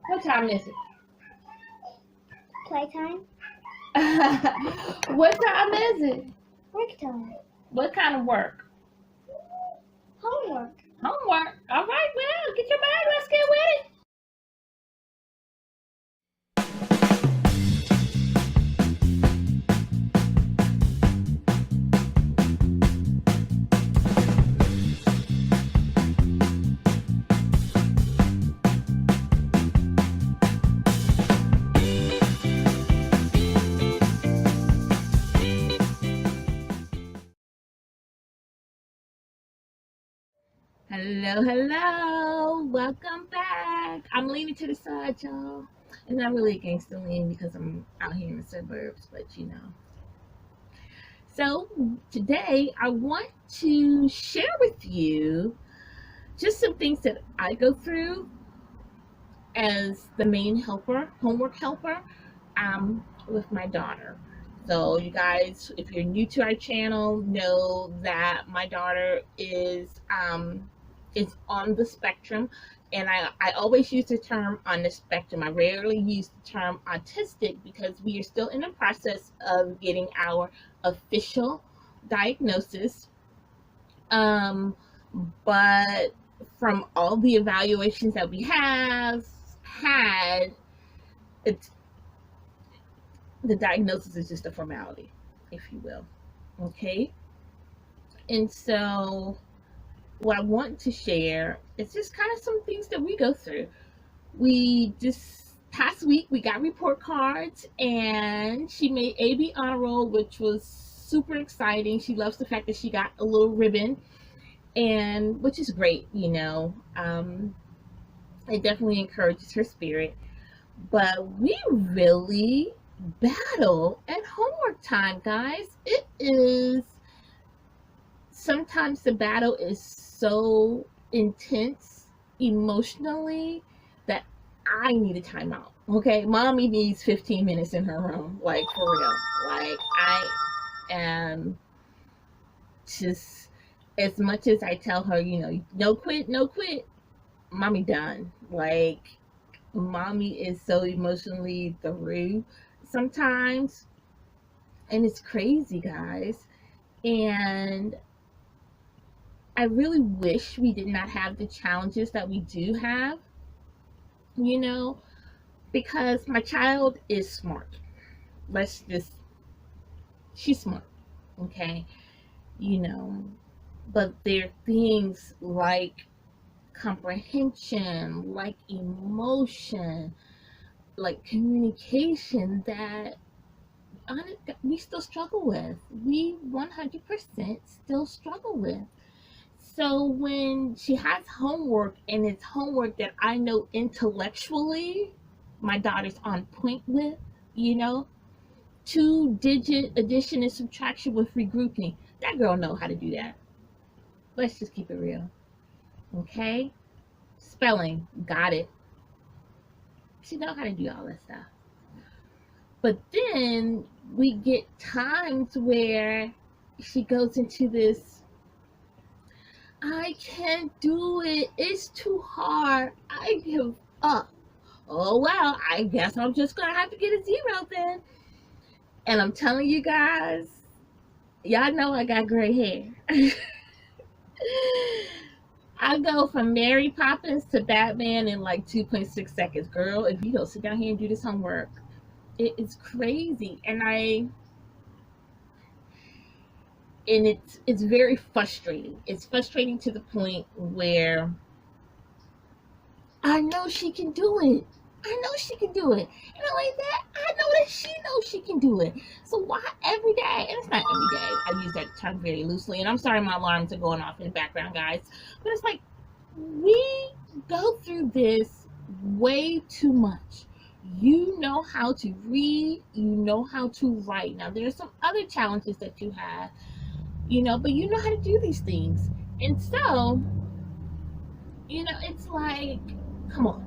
What time is Playtime. it? What time is it? Work time. What kind of work? Homework. Homework. All right, well, get your bag. Let's get with it. Hello, hello. Welcome back. I'm leaning to the side, y'all. It's not really against the lean because I'm out here in the suburbs, but you know. So today I want to share with you just some things that I go through as the main helper, homework helper, with my daughter. So you guys, if you're new to our channel, know that my daughter is on the spectrum, and I always use the term on the spectrum. I rarely use the term autistic because we are still in the process of getting our official diagnosis. But from all the evaluations that we have had, it's the diagnosis is just a formality, if you will. Okay. And so what I want to share is just kind of some things that we go through. We just past week we got report cards and she made AB honor roll, which was super exciting. She loves the fact that she got a little ribbon, and which is great, you know. It definitely encourages her spirit. But we really battle at homework time, guys. It is sometimes the battle is so intense emotionally that I need a timeout. Okay, mommy needs 15 minutes in her room, like for real. Like I am just, as much as I tell her, you know, no quit, no quit, mommy done. Like mommy is so emotionally through sometimes, and it's crazy, guys. And I really wish we did not have the challenges that we do have, you know, because my child is smart. She's smart, okay, you know, but there are things like comprehension, like emotion, like communication that we still struggle with. We 100% still struggle with. So when she has homework and it's homework that I know intellectually my daughter's on point with, you know, 2-digit addition and subtraction with regrouping, that girl know how to do that. Let's just keep it real. Okay? Spelling, got it. She know how to do all that stuff. But then we get times where she goes into this, I can't do it. It's too hard. I give up. Oh, well, I guess I'm just going to have to get a 0 then. And I'm telling you guys, y'all know I got gray hair. I go from Mary Poppins to Batman in like 2.6 seconds. Girl, if you don't sit down here and do this homework, it is crazy. And it's very frustrating. It's frustrating to the point where I know she can do it. I know she can do it. And not like that, I know that she knows she can do it. So why every day? And it's not every day. I use that term very loosely. And I'm sorry my alarms are going off in the background, guys. But it's like we go through this way too much. You know how to read. You know how to write. Now, there are some other challenges that you have, you know, but you know how to do these things. And so, you know, it's like, come on.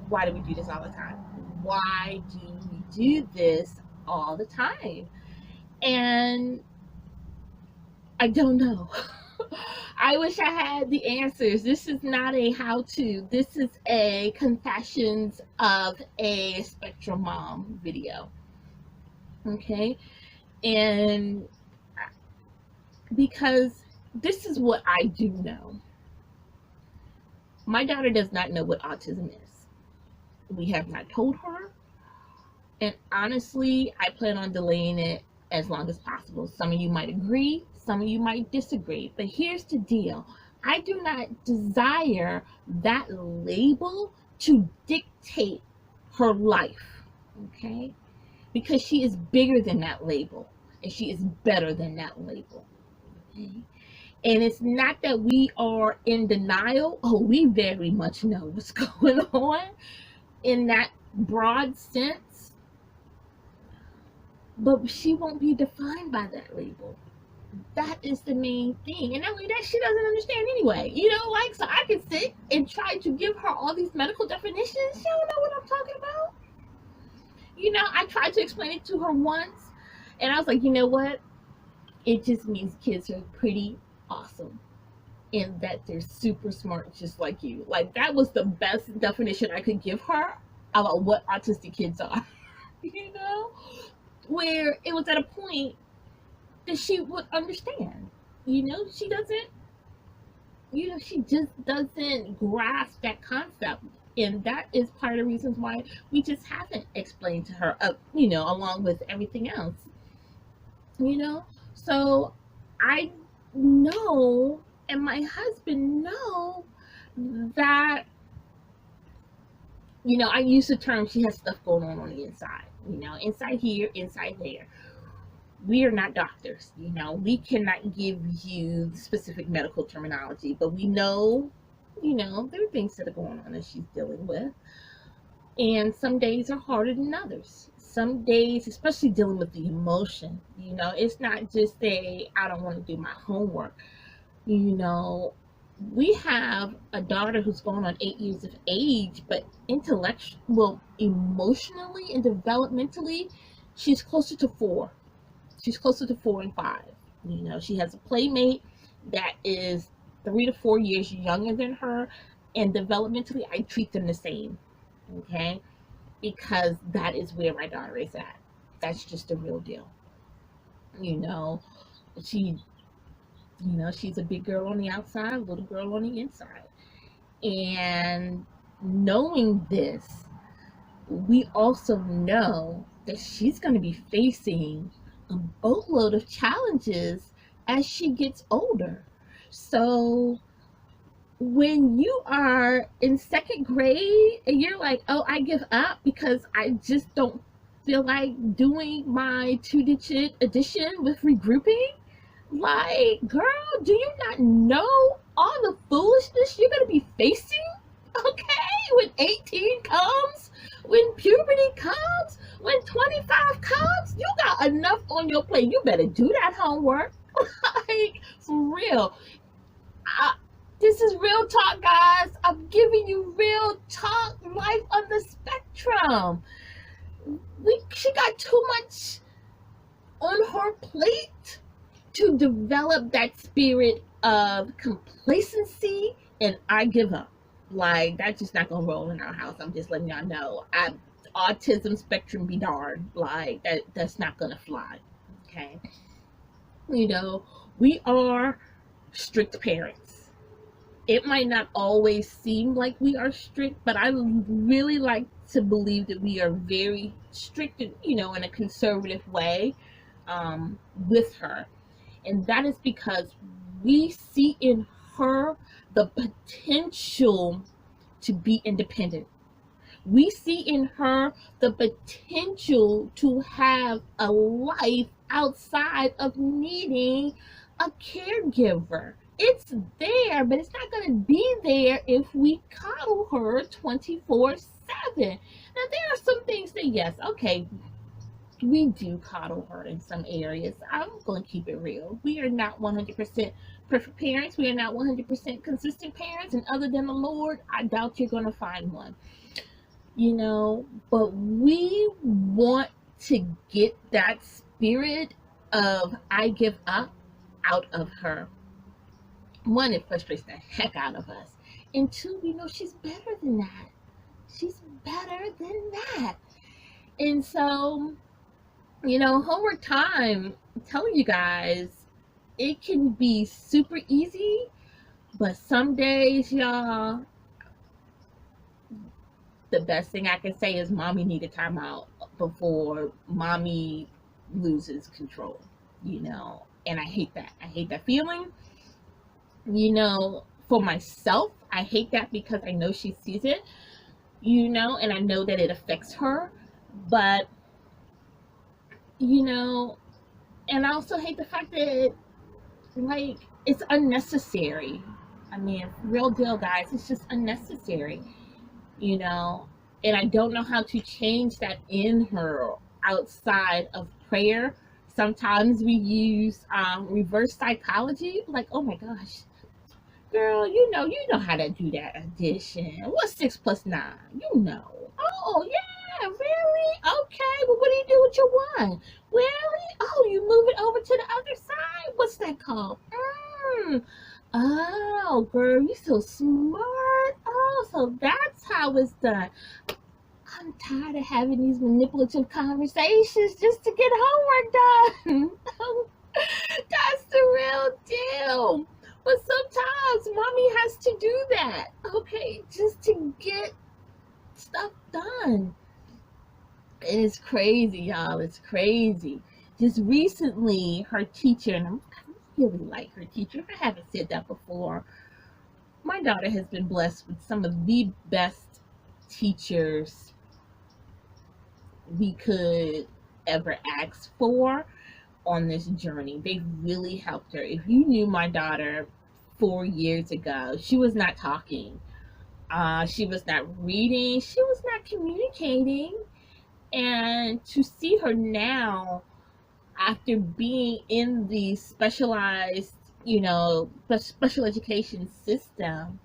Why do we do this all the time? Why do we do this all the time? And I don't know. I wish I had the answers. This is not a how-to. This is a confessions of a spectrum mom video. Okay? And because this is what I do know. My daughter does not know what autism is. We have not told her. And honestly, I plan on delaying it as long as possible. Some of you might agree, some of you might disagree. But here's the deal. I do not desire that label to dictate her life. Okay? Because she is bigger than that label. And she is better than that label. Okay? And it's not that we are in denial. Oh, we very much know what's going on in that broad sense. But she won't be defined by that label. That is the main thing. And not only that, she doesn't understand anyway. So I can sit and try to give her all these medical definitions. She don't know what I'm talking about. I tried to explain it to her once. And I was like, you know what? It just means kids are pretty awesome. And that they're super smart just like you. Like, that was the best definition I could give her about what autistic kids are. Where it was at a point that she would understand. She doesn't, she just doesn't grasp that concept. And that is part of the reasons why we just haven't explained to her, along with everything else. So I know, and my husband know that, I use the term she has stuff going on the inside. Inside here, inside there. We are not doctors. We cannot give you specific medical terminology, but we know, there are things that are going on that she's dealing with. And some days are harder than others. Some days, especially dealing with the emotion, it's not just I don't want to do my homework. We have a daughter who's going on 8 years of age, but emotionally and developmentally, she's closer to 4. She's closer to 4 and 5. She has a playmate that is 3 to 4 years younger than her, and developmentally, I treat them the same. Okay? Because that is where my daughter is at. That's just the real deal. She's a big girl on the outside, little girl on the inside. And knowing this, we also know that she's going to be facing a boatload of challenges as she gets older. So when you are in 2nd grade and you're like, oh, I give up because I just don't feel like doing my 2-digit addition with regrouping, like, girl, do you not know all the foolishness you're going to be facing? Okay, when 18 comes, when puberty comes, when 25 comes, you got enough on your plate. You better do that homework. Like, for real. This is real talk, guys. I'm giving you real talk, life on the spectrum. She got too much on her plate to develop that spirit of complacency and I give up. Like, that's just not gonna roll in our house. I'm just letting y'all know. Autism spectrum be darned. Like, that's not gonna fly. Okay. We are strict parents. It might not always seem like we are strict, but I really like to believe that we are very strict, in a conservative way, with her. And that is because we see in her the potential to be independent. We see in her the potential to have a life outside of needing a caregiver. It's there, but it's not going to be there if we coddle her 24/7. Now, there are some things that, yes, okay, we do coddle her in some areas. I'm going to keep it real. We are not 100% perfect parents. We are not 100% consistent parents. And other than the Lord, I doubt you're going to find one. But we want to get that spirit of I give up out of her. one, it frustrates the heck out of us. And two, we know she's better than that. She's better than that. And so, homework time, I'm telling you guys, it can be super easy, but some days, y'all, the best thing I can say is mommy need a timeout before mommy loses control, and I hate that. I hate that feeling, for myself. I hate that because I know she sees it, and I know that it affects her, but, and I also hate the fact that, like, it's unnecessary. I mean, real deal, guys, it's just unnecessary, and I don't know how to change that in her outside of prayer. Sometimes we use reverse psychology, like, oh my gosh, girl, you know how to do that addition. What's 6 plus 9? Oh yeah, really? Okay, well, what do you do with your one? Really? Oh, you move it over to the other side? What's that called? Oh, girl, you so smart. Oh, so that's how it's done. I'm tired of having these manipulative conversations just to get homework done. That's the real deal. But sometimes mommy has to do that, okay, just to get stuff done. It's crazy, y'all. It's crazy. Just recently, her teacher, and I really like her teacher. If I haven't said that before, my daughter has been blessed with some of the best teachers we could ever ask for on this journey. They really helped her. If you knew my daughter 4 years ago, she was not talking. She was not reading. She was not communicating. And to see her now, after being in the specialized, special education system,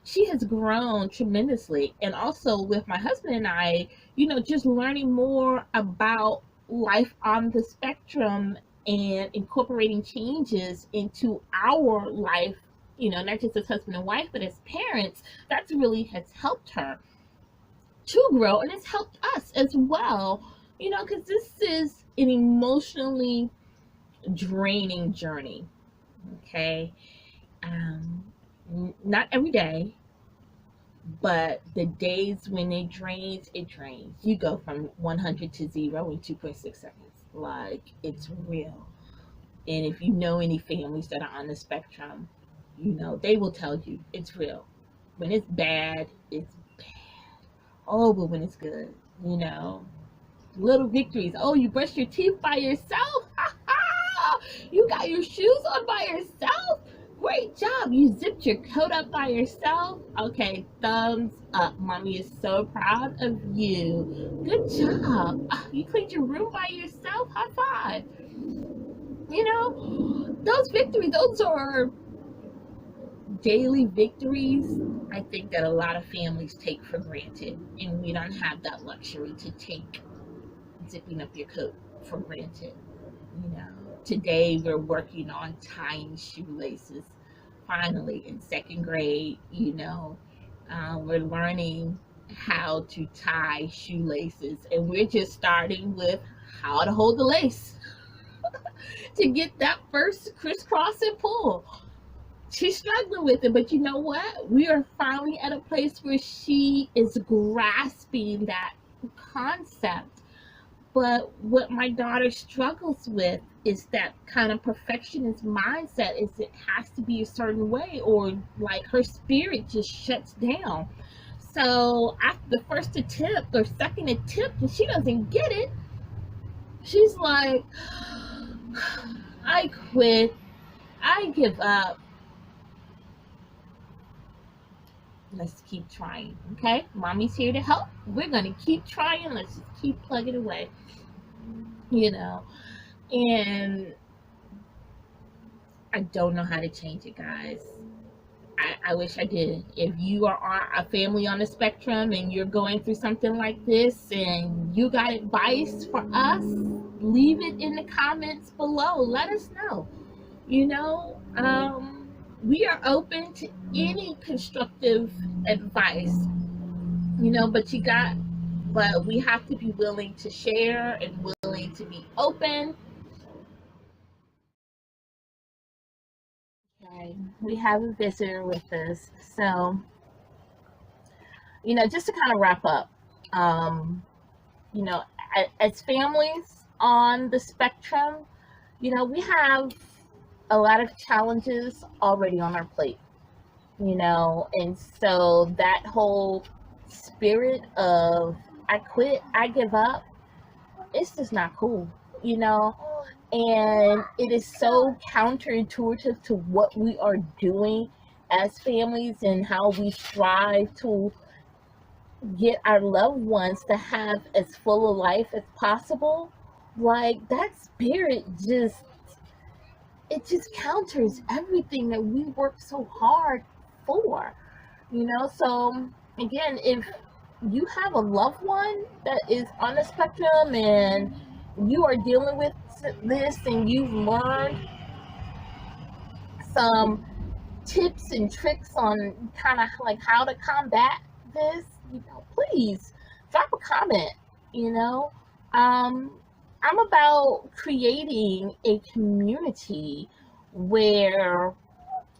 she has grown tremendously. And also with my husband and I, just learning more about life on the spectrum and incorporating changes into our life, not just as husband and wife, but as parents, that's really has helped her to grow, and it's helped us as well, because this is an emotionally draining journey. Okay. Not every day, but the days when it drains, you go from 100 to 0 in 2.6 seconds. Like, it's real. And if you know any families that are on the spectrum, they will tell you it's real. When it's bad, it's bad. Oh, but when it's good, little victories. Oh, you brushed your teeth by yourself. You got your shoes on by yourself. Great job. You zipped your coat up by yourself. Okay, thumbs up. Mommy is so proud of you. Good job. You cleaned your room by yourself. High five. Those victories, those are daily victories, I think, that a lot of families take for granted. And we don't have that luxury to take zipping up your coat for granted. Today we're working on tying shoelaces. Finally, in second grade, we're learning how to tie shoelaces, and we're just starting with how to hold the lace to get that first crisscross and pull. She's struggling with it, but you know what? We are finally at a place where she is grasping that concept. But what my daughter struggles with is that kind of perfectionist mindset, is it has to be a certain way, or like her spirit just shuts down. So after the first attempt or second attempt and she doesn't get it, she's like, I quit. I give up. Let's keep trying, okay? Mommy's here to help. We're going to keep trying. Let's just keep plugging away, And I don't know how to change it, guys. I wish I did. If you are a family on the spectrum and you're going through something like this and you got advice for us, leave it in the comments below. Let us know. We are open to any constructive advice, but we have to be willing to share and willing to be open. Okay, we have a visitor with us. So, just to kind of wrap up, um, you know, as families on the spectrum, we have a lot of challenges already on our plate, and so that whole spirit of I quit, I give up, it's just not cool, you know, and it is so counterintuitive to what we are doing as families and how we strive to get our loved ones to have as full a life as possible. Like that spirit just counters everything that we work so hard for, so again, if you have a loved one that is on the spectrum and you are dealing with this and you've learned some tips and tricks on kind of like how to combat this, please drop a comment. You know, um, I'm about creating a community where,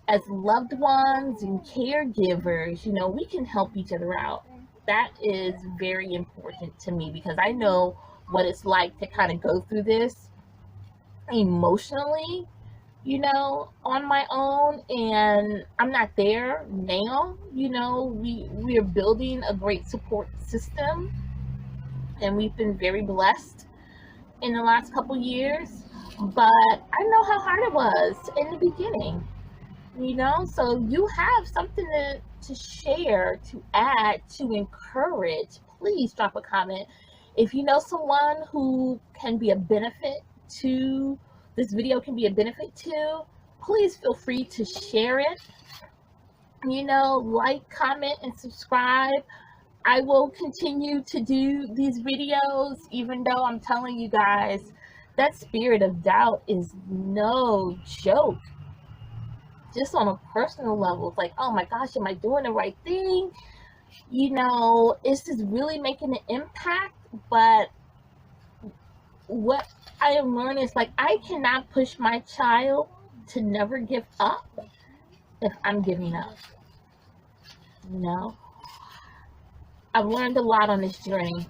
as loved ones and caregivers, we can help each other out. That is very important to me because I know what it's like to kind of go through this emotionally, on my own, and I'm not there now. We're building a great support system, and we've been very blessed in the last couple years. But I know how hard it was in the beginning, so you have something to share, to add, to encourage. Please drop a comment. If you know someone who can be a benefit to this video, can be a benefit to, please feel free to share it. Like, comment, and subscribe. I will continue to do these videos, even though I'm telling you guys that spirit of doubt is no joke. Just on a personal level, it's like, oh my gosh, am I doing the right thing? It's just really making an impact. But what I am learning is like, I cannot push my child to never give up if I'm giving up. I've learned a lot on this journey,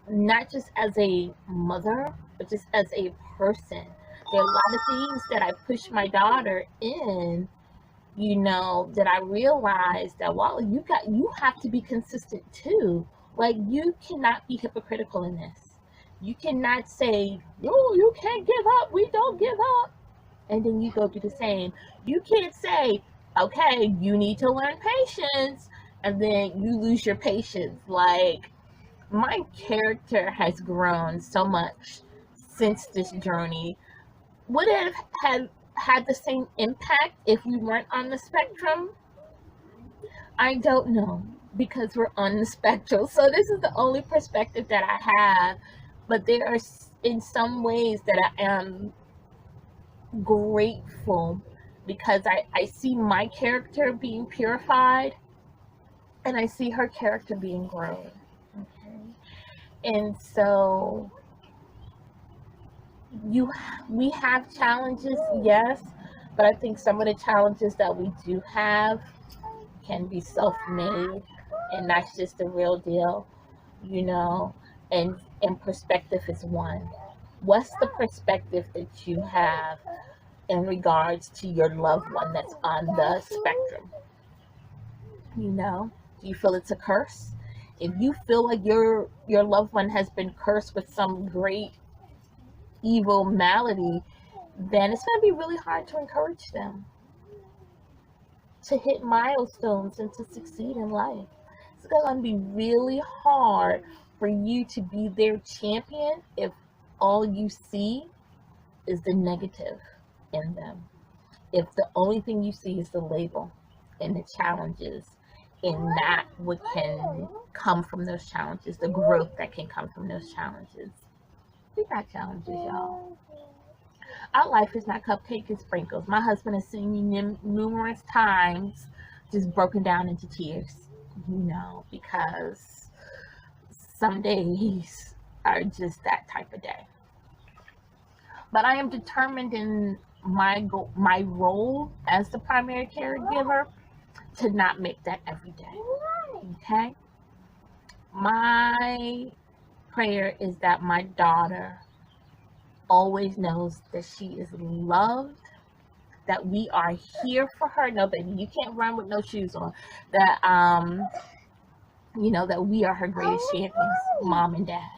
not just as a mother, but just as a person. There are a lot of things that I push my daughter in, that I realized that, well, you have to be consistent too. Like, you cannot be hypocritical in this. You cannot say, "No, you can't give up. We don't give up," and then you go do the same. You can't say, "Okay, you need to learn patience," and then you lose your patience. Like, my character has grown so much since this journey. Would it have had the same impact if we weren't on the spectrum? I don't know, because we're on the spectrum. So this is the only perspective that I have. But there are in some ways that I am grateful because I see my character being purified and I see her character being grown. Okay. And so we have challenges, yes, but I think some of the challenges that we do have can be self-made, and that's just the real deal, and perspective is one. What's the perspective that you have in regards to your loved one that's on the spectrum? Do you feel it's a curse? If you feel like your loved one has been cursed with some great evil malady, then it's going to be really hard to encourage them to hit milestones and to succeed in life. It's going to be really hard for you to be their champion if all you see is the negative in them. If the only thing you see is the label and the challenges, and not what can come from those challenges, the growth that can come from those challenges. We got challenges, y'all. Our life is not cupcake and sprinkles. My husband has seen me numerous times just broken down into tears, because some days are just that type of day. But I am determined in my role as the primary caregiver to not make that every day. Okay? My prayer is that my daughter always knows that she is loved, that we are here for her. No, baby, you can't run with no shoes on. That that we are her greatest champions, mom and dad.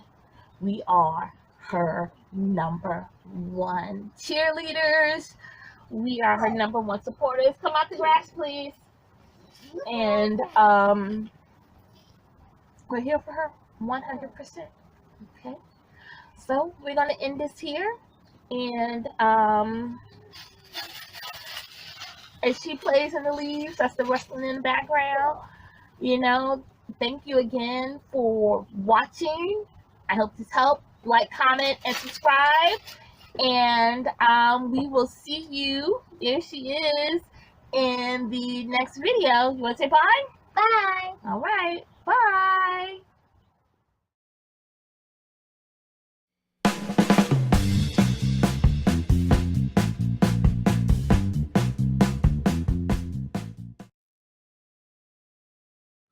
We are her number one cheerleaders. We are her number one supporters. Come out the grass, please. And we're here for her 100%. Okay. So we're gonna end this here. And as she plays in the leaves, that's the rustling in the background. Thank you again for watching. I hope this helped. Like, comment, and subscribe. And we will see you, there she is, in the next video. You want to say bye? Bye. All right. Bye.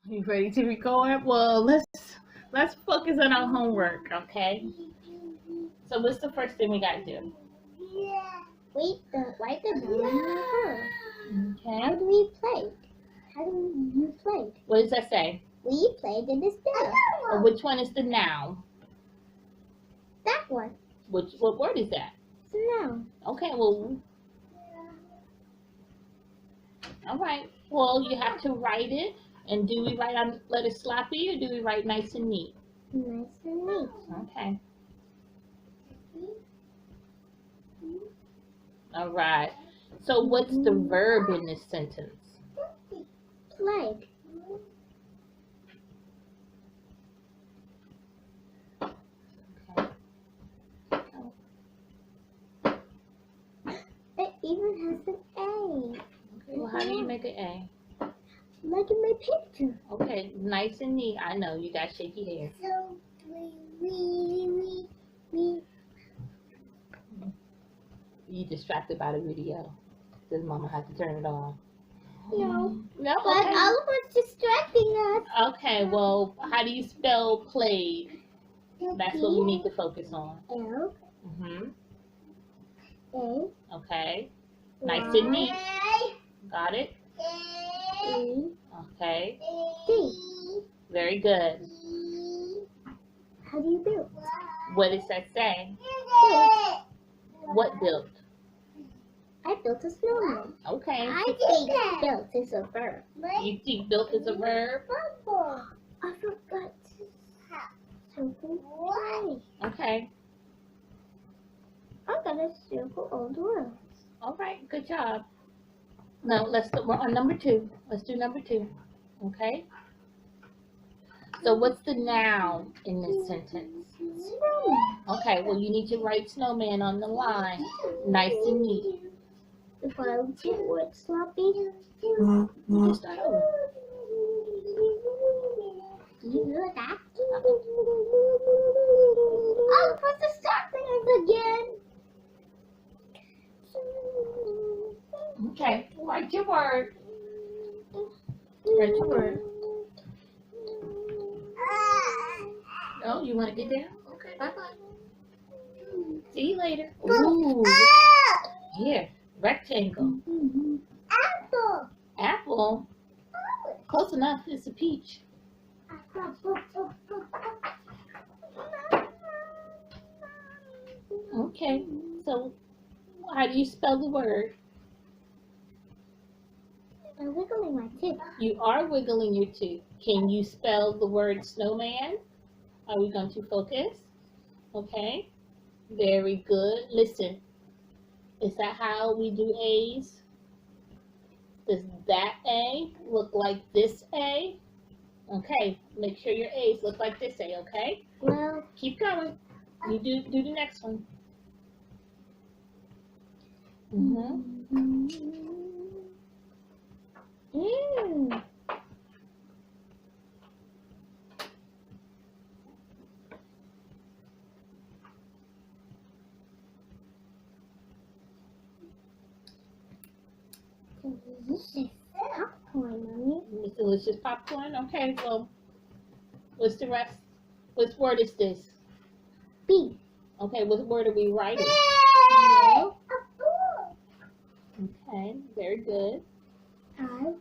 You ready to record? Well, let's focus on our homework, okay? So what's the first thing we gotta do? Write the name of her. Okay. How do we play? How do you play? What does that say? We played in this bill. Or which one is the noun? That one. What word is that? So now. Okay, well, all right. Well, you have to write it. And do we write on letter sloppy, or do we write nice and neat? Nice and neat. Okay. All right. So what's the verb in this sentence? Played. It even has an A. Okay, well, how do you make an A? Like in my picture. Okay, nice and neat. I know, you got shaky hair. So, You distracted by the video. Does mama have to turn it on? No. No? But Okay. Oliver's distracting us. Okay, well, how do you spell played? That's what we need to focus on. L Mm-hmm. A Okay. Nice and neat. Got it? E Okay. D. Very good. How do you build? What does that say? Build. What built? I built a snowman. Okay. I think built is a verb. You think built is a verb? I forgot something. Okay. I'm gonna circle all the words. All right. Good job. Now we're on number 2. Let's do number 2. Okay. So what's the noun in this sentence? Snowman. Okay. Well, you need to write snowman on the line. Nice and neat. If I get word sloppy, Just start over. you know that? Oh, press the start button again. Okay. Write your word. Write your word. Oh, you want to get there? Okay. Bye-bye. See you later. Ooh. Here. Rectangle. Apple. Apple. Close enough. It's a peach. Okay. So, how do you spell the word? I'm wiggling my tooth. You are wiggling your tooth. Can you spell the word snowman? Are we going to focus? Okay. Very good. Listen. Is that how we do A's? Does that A look like this A? Okay. Make sure your A's look like this A, okay? Well, Keep going. You do the next one. Mm-hmm. Delicious popcorn, Mommy. It's delicious popcorn. Okay, well, what's the rest? What word is this? B. Okay, what word are we writing? No. Okay, very good. I.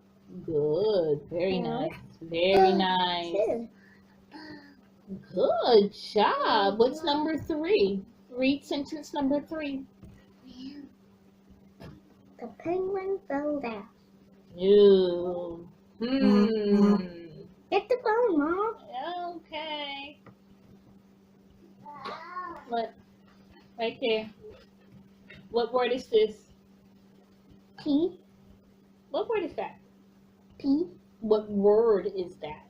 Good. Very Yeah. nice. Very nice. Two. Good job. What's number 3? Read sentence number 3. The penguin fell down. Ew. Get the phone, Mom. Okay. What? Right there. What word is this? P. What word is that? P. What word is that?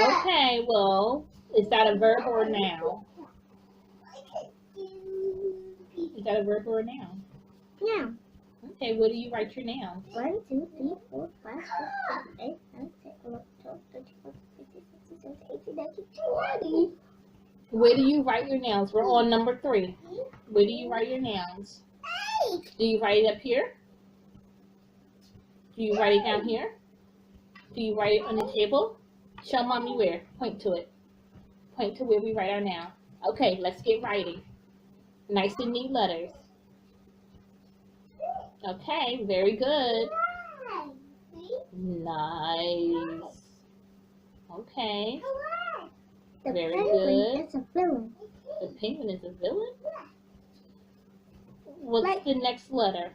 Okay, well, is that a verb or a noun? Is that a verb or a noun? Now. Okay, where do you write your nouns? 1, 2, 3, 4, 5, 6, 7, 8, 9, 10, 11, 12, 13, 14, 15, 16, 17, 18, 19, 20. Where do you write your nouns? We're on number 3. Where do you write your nouns? Do you write it up here? Do you write it down here? Do you write it on the table? Show Mommy where. Point to it. Point to where we write our noun. Okay, let's get writing. Nice and neat letters. Okay, very good. Nice. Okay, The very penguin good. is a villain. The penguin is a villain? What's the next letter?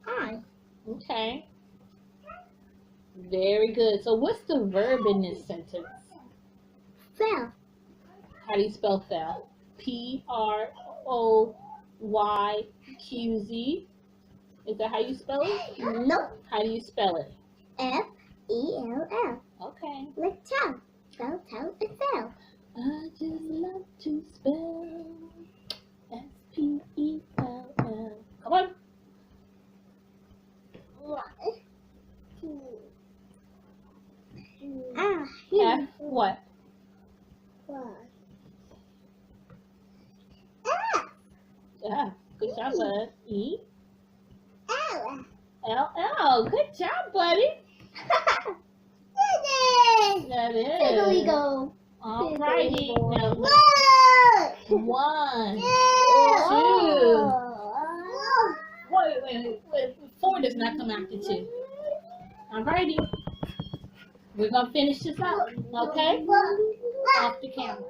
I. Okay. Very good. So what's the verb in this sentence? Fell. How do you spell fell? P-R-O-Y-Q-Z. Is that how you spell it? Nope. How do you spell it? F-E-L-L. Okay. Like tell. Fell, tell, and fell. I just love to spell S-P-E-L-L. Come on. F what? F. Good job, bud. E? L-L. Good job, buddy. That Here we is. go. Alrighty. Now, Look. 1, 2. Wait. 4 does not come after 2. Alrighty. We're going to finish this out, okay? Off the camera.